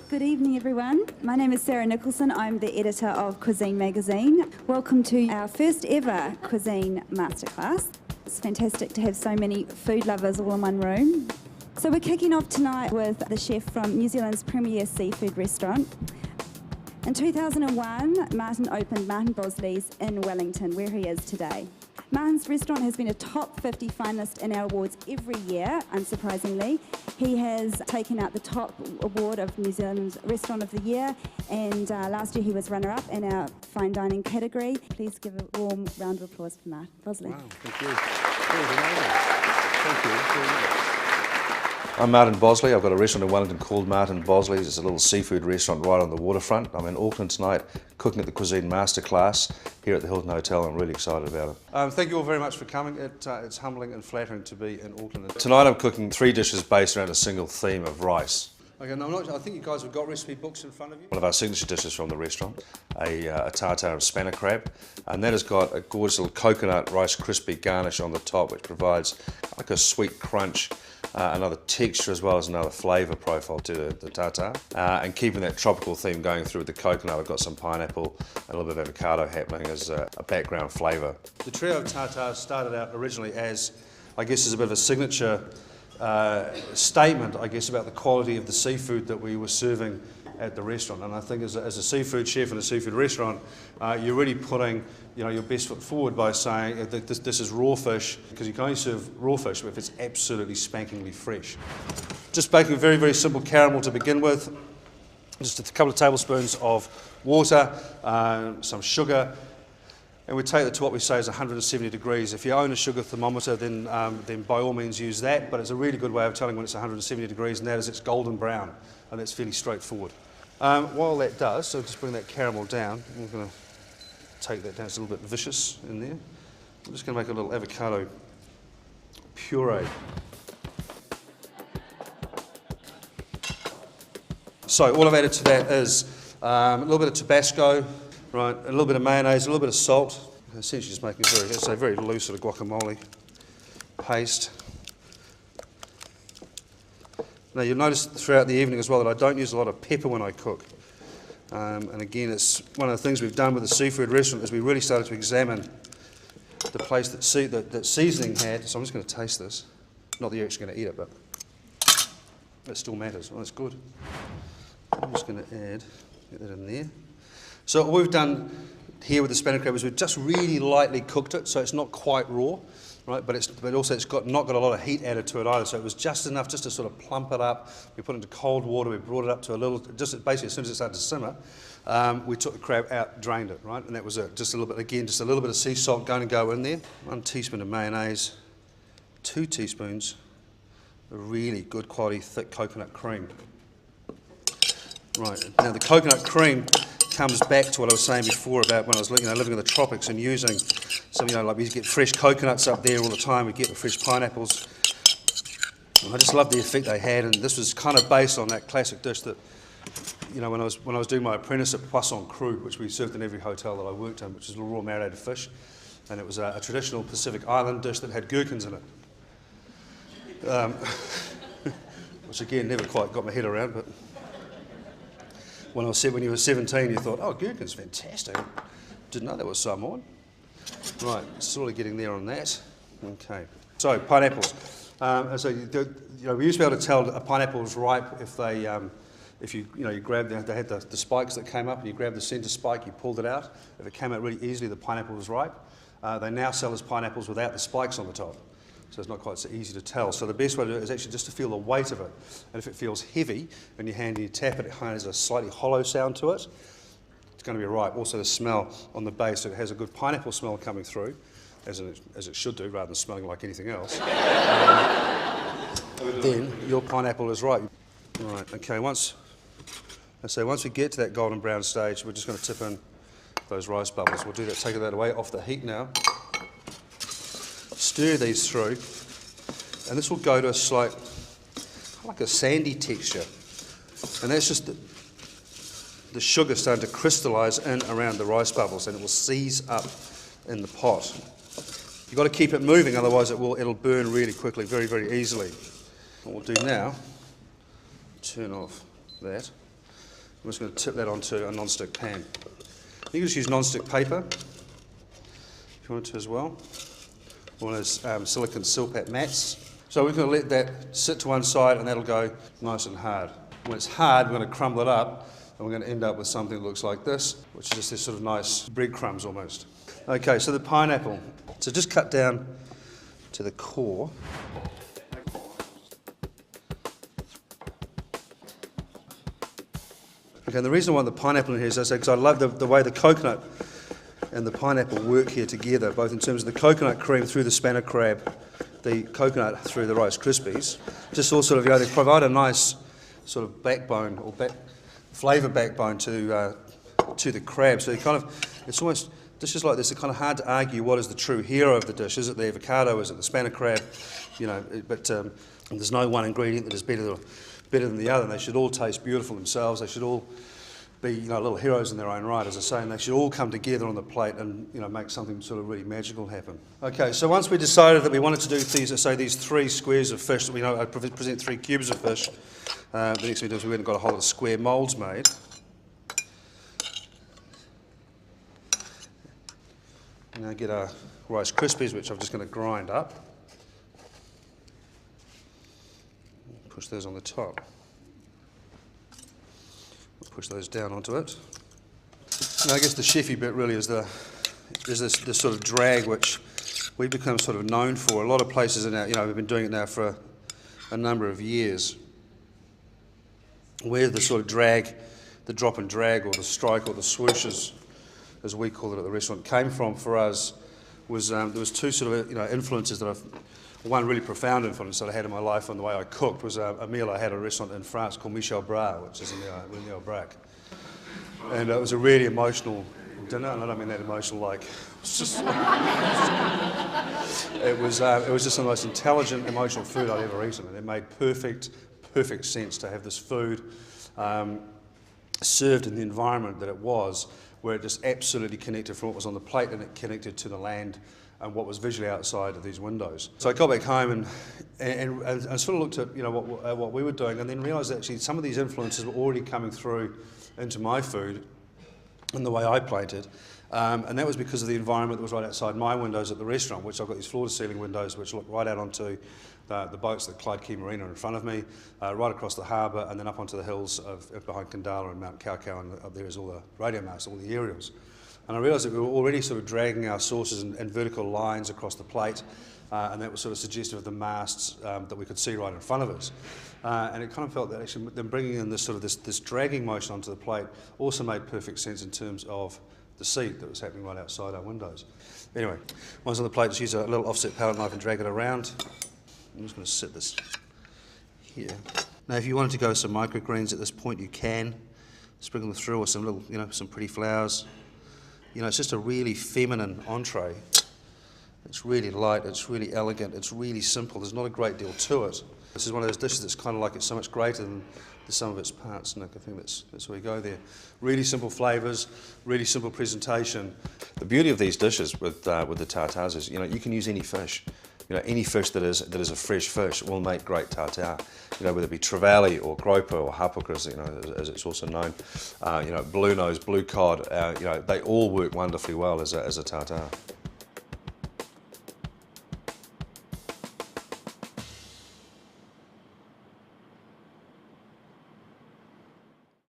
Good evening, everyone. My name is Sarah Nicholson. I'm the editor of Cuisine magazine. Welcome to our first ever Cuisine Masterclass. It's fantastic to have so many food lovers all in one room. So we're kicking off tonight with the chef from New Zealand's premier seafood restaurant. In 2001, Martin opened Martin Bosley's in Wellington, where he is today. Martin's restaurant has been a top 50 finalist in our awards every year, unsurprisingly. He has taken out the top award of New Zealand's Restaurant of the Year, and last year he was runner-up in our fine dining category. Please give a warm round of applause for Martin Bosley. Wow, thank you. Thank you very much. I'm Martin Bosley. I've got a restaurant in Wellington called Martin Bosley's. It's a little seafood restaurant right on the waterfront. I'm in Auckland tonight cooking at the Cuisine Masterclass here at the Hilton Hotel. I'm really excited about it. Thank you all very much for coming. It's humbling and flattering to be in Auckland. Tonight I'm cooking 3 dishes based around a single theme of rice. Okay, no, I think you guys have got recipe books in front of you. One of our signature dishes from the restaurant, a tartare of spanner crab, and that has got a gorgeous little coconut rice crispy garnish on the top, which provides like a sweet crunch, another texture as well as another flavour profile to the tartare. And keeping that tropical theme going through with the coconut, I've got some pineapple and a little bit of avocado happening as a background flavour. The trio of tartare started out originally as, I guess, as a bit of a signature statement, I guess, about the quality of the seafood that we were serving at the restaurant. And I think as a seafood chef in a seafood restaurant, you're really putting your best foot forward by saying that this is raw fish, because you can only serve raw fish if it's absolutely spankingly fresh. Just baking a very, very simple caramel to begin with. Just a couple of tablespoons of water, some sugar, and we take it to what we say is 170 degrees. If you own a sugar thermometer, then by all means use that, but it's a really good way of telling when it's 170 degrees, and that is it's golden brown, and that's fairly straightforward. While that does, so just bring that caramel down, we're going to take that down, it's a little bit vicious in there. I'm just going to make a little avocado puree. So all I've added to that is a little bit of Tabasco, right, a little bit of mayonnaise, a little bit of salt. Essentially just making a very loose sort of guacamole paste. Now you'll notice throughout the evening as well that I don't use a lot of pepper when I cook. And again, it's one of the things we've done with the seafood restaurant is we really started to examine the place that seasoning had. So I'm just going to taste this. Not that you're actually going to eat it, but it still matters. Oh, that's good. I'm just going to get that in there. So what we've done here with the spanner crab is we've just really lightly cooked it, so it's not quite raw, right? But also it's not got a lot of heat added to it either. So it was just enough just to sort of plump it up. We put it into cold water. We brought it up to a little, just basically as soon as it started to simmer, we took the crab out, drained it, right? And that was just a little bit, again, just a little bit of sea salt going to go in there. 1 teaspoon of mayonnaise, 2 teaspoons of really good quality thick coconut cream. Right, now the coconut cream comes back to what I was saying before about when I was living in the tropics and using some, like we get fresh coconuts up there all the time, we get the fresh pineapples. And I just loved the effect they had, and this was kind of based on that classic dish that, when I was doing my apprentice at Poisson Cru, which we served in every hotel that I worked in, which is raw marinated fish, and it was a traditional Pacific Island dish that had gherkins in it. Which again, never quite got my head around, but when you were 17, you thought, oh, gherkin's fantastic. Didn't know that was Samoan. Right, sort of getting there on that. Okay. So pineapples. We used to be able to tell a pineapple was ripe if you grabbed they had the spikes that came up, and you grabbed the centre spike, you pulled it out. If it came out really easily, the pineapple was ripe. They now sell as pineapples without the spikes on the top. So it's not quite so easy to tell. So the best way to do it is actually just to feel the weight of it. And if it feels heavy in your hand and you tap it, it has a slightly hollow sound to it. It's going to be ripe. Also the smell on the base, it has a good pineapple smell coming through, as it should do, rather than smelling like anything else. Then your pineapple is ripe. Right, okay, once we get to that golden brown stage, we're just going to tip in those rice bubbles. We'll do that, take that away off the heat now. Stir these through, and this will go to a slight, like a sandy texture, and that's just the sugar starting to crystallise in around the rice bubbles, and it will seize up in the pot. You've got to keep it moving, otherwise it'll burn really quickly, very, very easily. What we'll do now, turn off that. I'm just going to tip that onto a non-stick pan. You can just use non-stick paper if you want to as well. One of those silicone silpat mats. So we're going to let that sit to one side and that'll go nice and hard. When it's hard, we're going to crumble it up and we're going to end up with something that looks like this, which is just this sort of nice breadcrumbs almost. Okay, so the pineapple. So just cut down to the core. Okay, and the reason I want the pineapple in here is because I love the way the coconut and the pineapple work here together, both in terms of the coconut cream through the spanner crab, the coconut through the Rice Krispies. Just all sort of, they provide a nice sort of backbone or flavour backbone to the crab. So it's almost dishes like this are kind of hard to argue what is the true hero of the dish. Is it the avocado? Is it the spanner crab? But there's no one ingredient that is better than the other. And they should all taste beautiful themselves. They should all be little heroes in their own right, as I say, and they should all come together on the plate and make something sort of really magical happen. Okay, so once we decided that we wanted to do these 3 squares of fish, I present 3 cubes of fish. The next thing we did is we went and got a whole lot of square moulds made. Now get our Rice Krispies, which I'm just going to grind up. Push those on the top. Push those down onto it. And I guess the chefy bit really is this sort of drag which we've become sort of known for. A lot of places in our, we've been doing it now for a number of years, where the sort of drag, the drop and drag or the strike or the swooshes, as we call it at the restaurant, came from for us was there was 2 sort of influences that one really profound influence that I had in my life on the way I cooked was a meal I had at a restaurant in France called Michel Bras, which is in the Aubrac. And it was a really emotional dinner, and I don't mean that emotional like, it was just the most intelligent, emotional food I'd ever eaten, and it made perfect sense to have this food served in the environment that it was, where it just absolutely connected from what was on the plate and it connected to the land and what was visually outside of these windows. So I got back home and sort of looked at what we were doing, and then realised that actually some of these influences were already coming through into my food and the way I plated, and that was because of the environment that was right outside my windows at the restaurant, which I've got these floor-to-ceiling windows which look right out onto the boats, the Clyde Key Marina in front of me, right across the harbour, and then up onto the hills behind Kandala and Mount Kaukau, and up there is all the radio masts, all the aerials. And I realised that we were already sort of dragging our sauces in vertical lines across the plate, and that was sort of suggestive of the masts that we could see right in front of us. And it kind of felt that actually then bringing in this dragging motion onto the plate also made perfect sense in terms of the seed that was happening right outside our windows. Anyway, once on the plate, just use a little offset palette knife and drag it around. I'm just going to sit this here. Now, if you wanted to go with some microgreens at this point, you can sprinkle them through, or some little, some pretty flowers. It's just a really feminine entree. It's really light, it's really elegant, it's really simple. There's not a great deal to it. This is one of those dishes that's kind of like it's so much greater than the sum of its parts, Nick. I think that's where we go there. Really simple flavours, really simple presentation. The beauty of these dishes with the tartares is, you can use any fish. Any fish that is a fresh fish will make great tartare. Whether it be trevally or groper or harpocras, as it's also known. Blue nose, blue cod, they all work wonderfully well as a tartare.